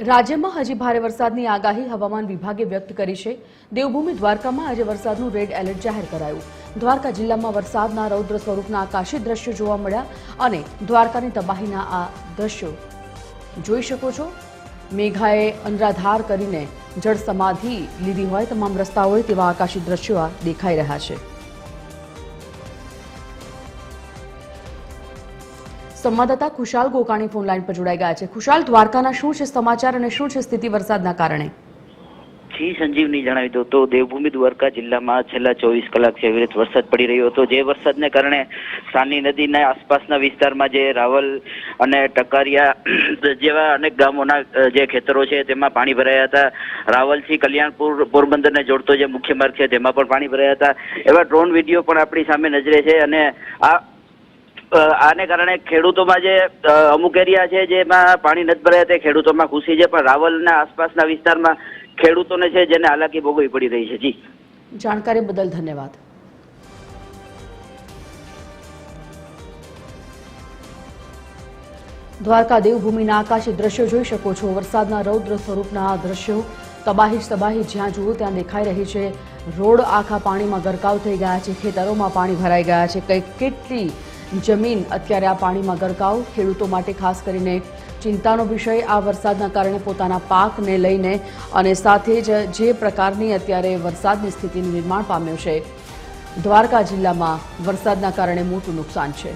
રાજ્યમાં હજી ભારે વરસાદની આગાહી હવામાન વિભાગે વ્યક્ત કરી છે। દેવભૂમિ દ્વારકામાં આજે વરસાદનું રેડ એલર્ટ જાહેર કરાયું। દ્વારકા જિલ્લામાં વરસાદના રૌદ્ર સ્વરૂપના આકાશી દ્રશ્યો જોવા મળ્યા અને દ્વારકાની તબાહીના આ દ્રશ્યો જોઈ શકો છો। મેઘાએ અનરાધાર કરીને જળ સમાધિ લીધી હોય તમામ રસ્તાઓએ તેવા આકાશી દ્રશ્યો આ દેખાઈ રહ્યા છે। संवाददाता खुशाल गोकाणी फोन लाइन पर जोड़ाई गया है। खुशाल, द्वारकाना शुं छे समाचार अने शुं छे स्थिति वरसादना कारणे? जी संजीवनी जणावी दो तो देवभूमि द्वारका जिल्ला में छेल्ला 24 कलाक से अविरत वरसाद पड़ी रह्यो हतो। जे वरसादने कारणे सानी नदीना आसपासना विस्तारमां जे रावल अने टकारिया जेवा अनेक गामोना जे खेतरो छे तेमां पाणी भराया हता। रावलथी कल्याणपुर पोरबंदरने जोड़तो जे मुख्य मार्ग छे तेमां पण पाणी भराया हता। एवा ड्रोन विडियो पण आपणी सामे नजरे छे अने आ आने कारणे खेडूतोमां जे अमुक एरिया छे जेमां पाणी नथी भराया ते खेडूतोमां खुशी छे, पण रावलना आसपासना विस्तारमां खेडूतोने छे जेने हालाकी भोगवी पड़ी रही है। जी, जानकारी बदल धन्यवाद। द्वारका देवभूमिना आकाशी दृश्यो जोई शको छो। वरसादना रौद्र स्वरूपना आ दृश्यो तबाही ज तबाही ज्यां जुओ त्यां देखाई रही छे। रोड आखा पाणीमां गरकाव थई गया छे, खेतरोमां पाणी भराई गया छे। કેટલી जमीन अत्यारे आ पाणीमां गरकाव। खेडूतो माटे खास करीने चिंतानो विषय आ वरसादना कारणे पोताना पाकने लईने अने साथे ज जे प्रकारनी अत्यारे वरसादनी स्थितिनुं निर्माण पाम्युं छे। द्वारका जिल्लामां वरसादना कारणे मोटुं नुकसान छे।